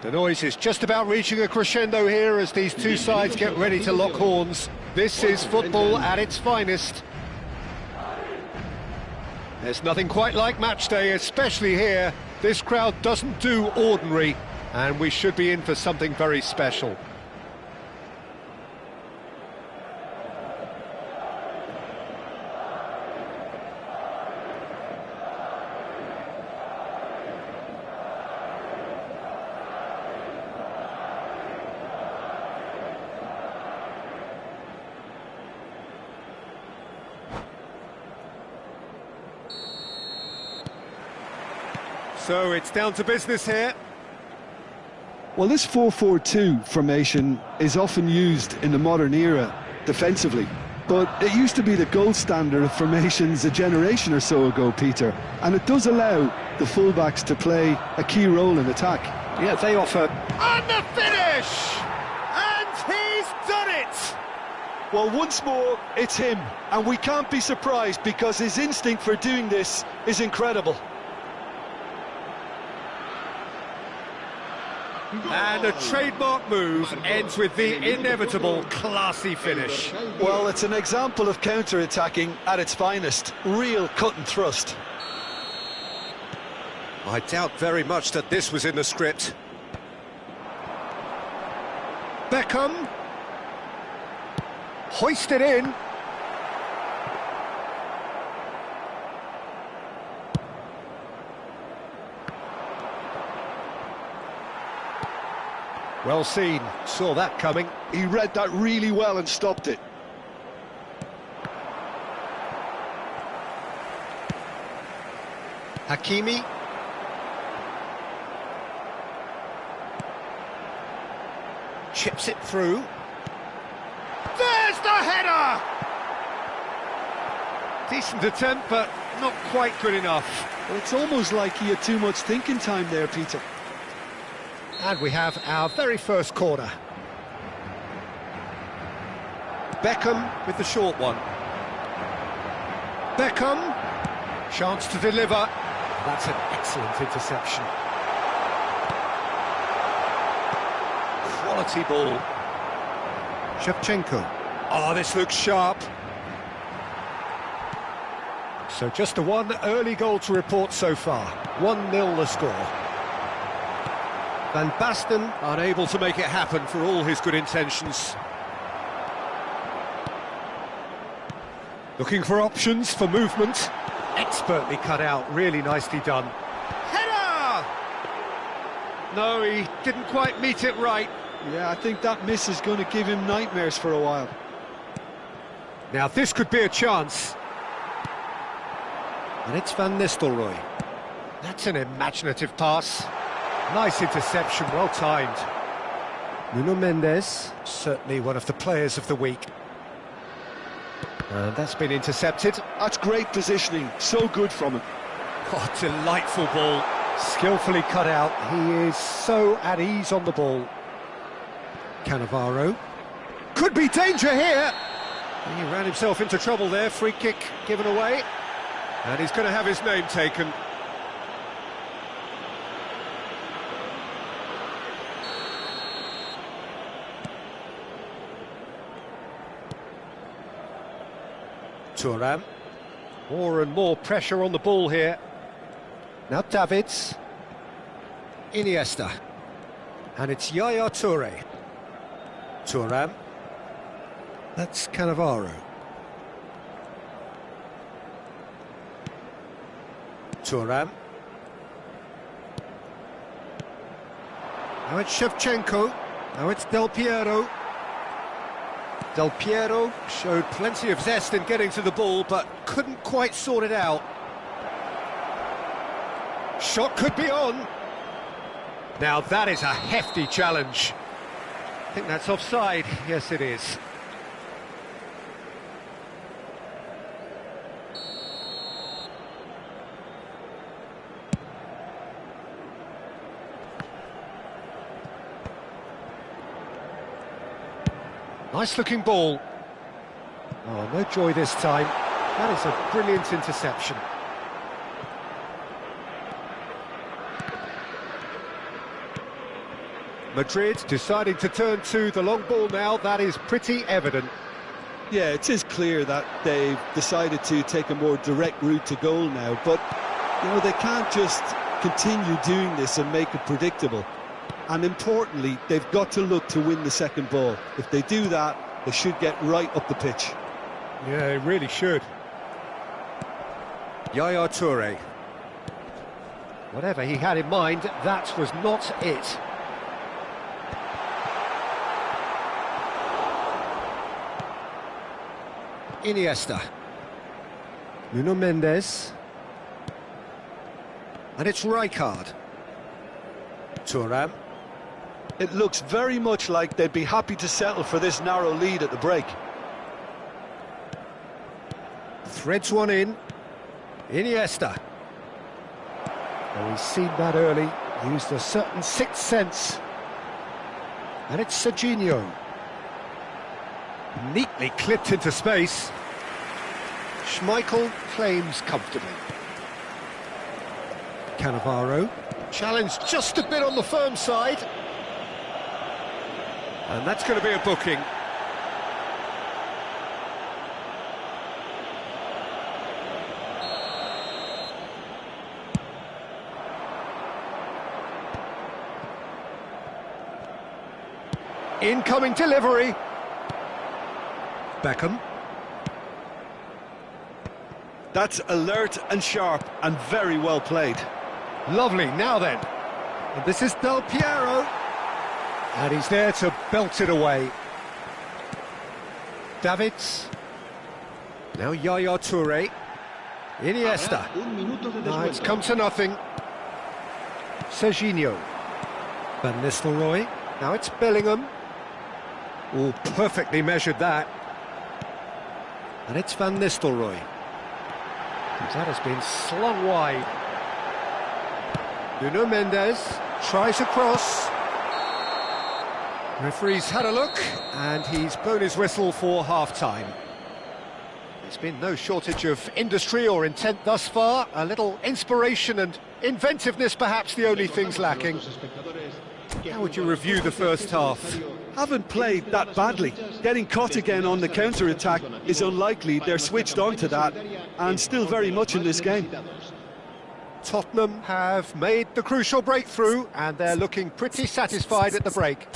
The noise is just about reaching a crescendo here as these two sides get ready to lock horns. This is football at its finest. There's nothing quite like match day, especially here. This crowd doesn't do ordinary, and we should be in for something very special. So it's down to business here. Well, this 4-4-2 formation is often used in the modern era defensively, but it used to be the gold standard of formations a generation or so ago, Peter, and it does allow the fullbacks to play a key role in attack. Yeah, they offer... And the finish! And he's done it! Well, once more, it's him, and we can't be surprised because his instinct for doing this is incredible. And a trademark move ends with the inevitable classy finish. Well, it's an example of counter-attacking at its finest. Real cut and thrust. I doubt very much that this was in the script. Beckham. Hoisted in. Well seen, saw that coming. He read that really well and stopped it. Hakimi. Chips it through. There's the header! Decent attempt, but not quite good enough. Well, it's almost like he had too much thinking time there, Peter. And we have our very first corner. Beckham with the short one. Beckham, chance to deliver. That's an excellent interception. Quality ball. Shevchenko. Oh, this looks sharp. So just the one early goal to report so far. 1-0 the score. Van Basten unable to make it happen for all his good intentions. Looking for options for movement. Expertly cut out, really nicely done. Header! No, he didn't quite meet it right. Yeah, I think that miss is going to give him nightmares for a while. Now this could be a chance. And it's Van Nistelrooy. That's an imaginative pass. Nice interception, well timed. Nuno Mendes, certainly one of the players of the week. And that's been intercepted. That's great positioning, so good from him. Oh, delightful ball. Skillfully cut out. He is so at ease on the ball. Cannavaro. Could be danger here. He ran himself into trouble there. Free kick given away. And he's going to have his name taken. Thuram. More and more pressure on the ball here. Now Davids. Iniesta. And it's Yaya Toure. Thuram. That's Cannavaro. Thuram. Now it's Shevchenko. Now it's Del Piero. Del Piero showed plenty of zest in getting to the ball, but couldn't quite sort it out. Shot could be on. Now that is a hefty challenge. I think that's offside. Yes, it is. Nice looking ball. Oh, no joy this time. That is a brilliant interception. Madrid deciding to turn to the long ball now, that is pretty evident. Yeah, it is clear that they've decided to take a more direct route to goal now, but, you know, they can't just continue doing this and make it predictable. And importantly, they've got to look to win the second ball. If they do that, they should get right up the pitch. Yeah, they really should. Yaya Toure. Whatever he had in mind, that was not it. Iniesta. Nuno Mendes. And it's Rijkaard. Thuram. It looks very much like they'd be happy to settle for this narrow lead at the break. Threads one in. Iniesta. Well, he's seen that early, used a certain sixth sense. And it's Serginho. Neatly clipped into space. Schmeichel claims comfortably. Cannavaro. Challenged just a bit on the firm side. And that's going to be a booking. Incoming delivery. Beckham. That's alert and sharp and very well played. Lovely, now then. And this is Del Piero. And he's there to belt it away. Davids. Now Yaya Toure. Iniesta. Now it's come to nothing. Serginho. Van Nistelrooy. Now it's Bellingham. Oh, perfectly measured that. And it's Van Nistelrooy. That has been slung wide. Nuno Mendes tries a cross. Referee's had a look, and he's blown his whistle for half-time. There's been no shortage of industry or intent thus far. A little inspiration and inventiveness, perhaps the only things lacking. How would you review the first half? Haven't played that badly. Getting caught again on the counter-attack is unlikely. They're switched on to that, and still very much in this game. Tottenham have made the crucial breakthrough, and they're looking pretty satisfied at the break.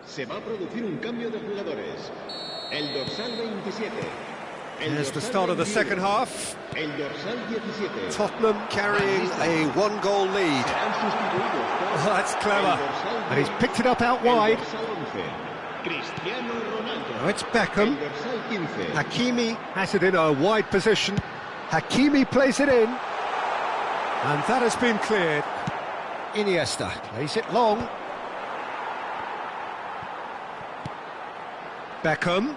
Se va a producir un cambio de jugadores. El dorsal 27. Here's the start of the second half. El dorsal 17. Tottenham carrying a one-goal lead. Oh, that's clever. And he's picked it up out wide. Now it's Beckham. Hakimi has it in a wide position. Hakimi plays it in. And that has been cleared. Iniesta plays it long. Beckham.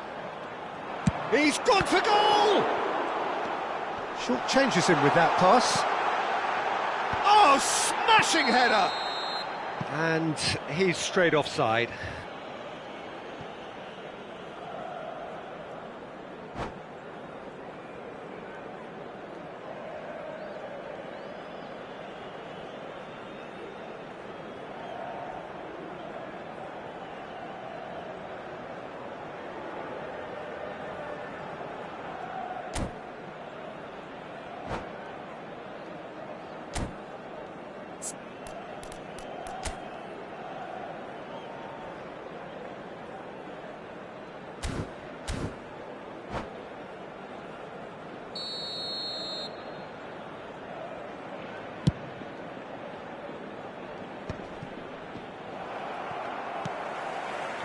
He's gone for goal! Short changes him with that pass. Oh, smashing header! And he's straight offside.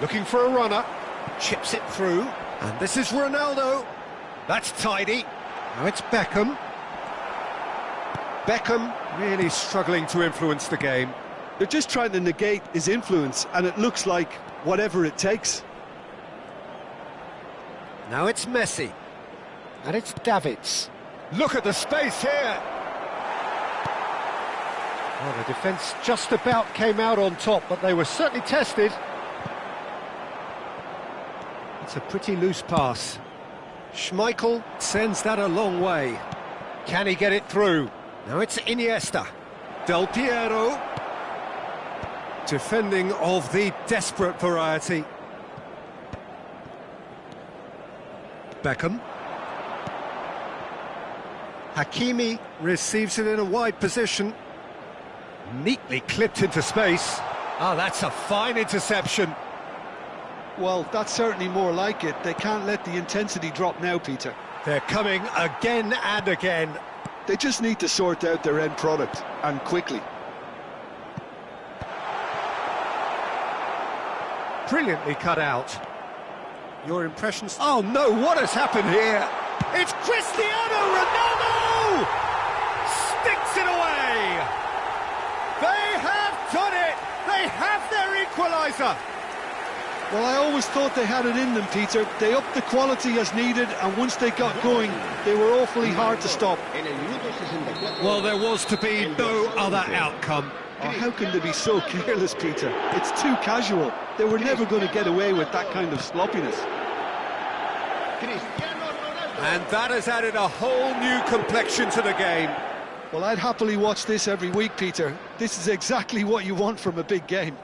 Looking for a runner, chips it through, and this is Ronaldo. That's tidy. Now it's Beckham. Beckham really struggling to influence the game. They're just trying to negate his influence, and it looks like whatever it takes. Now it's Messi. And it's Davids. Look at the space here! Well, the defence just about came out on top, but they were certainly tested. It's a pretty loose pass. Schmeichel sends that a long way. Can he get it through? Now it's Iniesta. Del Piero. Defending of the desperate variety. Beckham. Hakimi receives it in a wide position. Neatly clipped into space. Oh, that's a fine interception. Well, that's certainly more like it. They can't let the intensity drop now, Peter. They're coming again and again. They just need to sort out their end product, and quickly. Brilliantly cut out. Your impressions? Oh no, what has happened here? It's Cristiano Ronaldo! Sticks it away! They have done it! They have their equaliser! Well, I always thought they had it in them, Peter. They upped the quality as needed, and once they got going, they were awfully hard to stop. Well, there was to be no other outcome. Oh, how can they be so careless, Peter? It's too casual. They were never going to get away with that kind of sloppiness. And that has added a whole new complexion to the game. Well, I'd happily watch this every week, Peter. This is exactly what you want from a big game.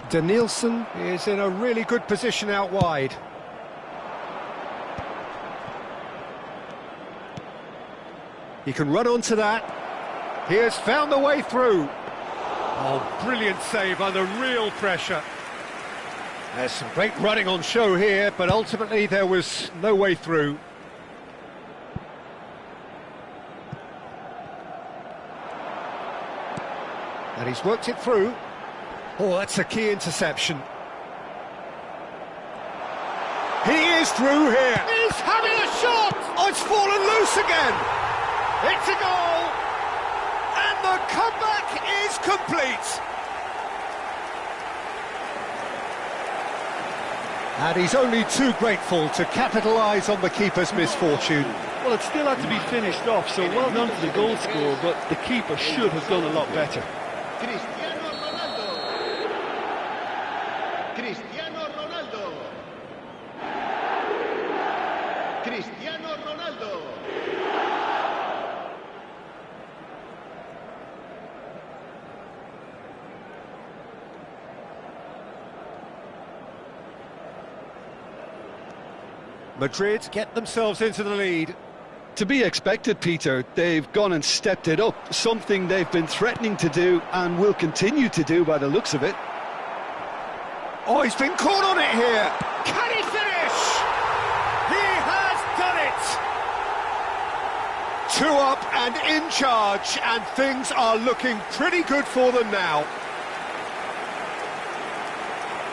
Danielson is in a really good position out wide. He can run onto that. He has found the way through. Oh, brilliant save under real pressure. There's some great running on show here, but ultimately there was no way through. And he's worked it through. Oh, that's a key interception. He is through here. He's having a shot. Oh, it's fallen loose again. It's a goal. And the comeback is complete. And he's only too grateful to capitalise on the keeper's misfortune. Well, it still had to be finished off, so well done for the goal scorer, but the keeper should have done a lot better. Cristiano Ronaldo. Cristiano Ronaldo. Cristiano Ronaldo. Madrid get themselves into the lead. To be expected, Peter. They've gone and stepped it up, something they've been threatening to do and will continue to do by the looks of it. Oh, he's been caught on it here. Can he finish? He has done it. 2 up and in charge, and things are looking pretty good for them now.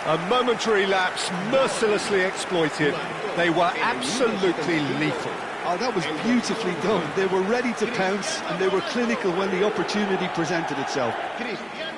A momentary lapse mercilessly exploited. They were absolutely lethal. Oh, that was beautifully done. They were ready to pounce, and they were clinical when the opportunity presented itself. Cristiano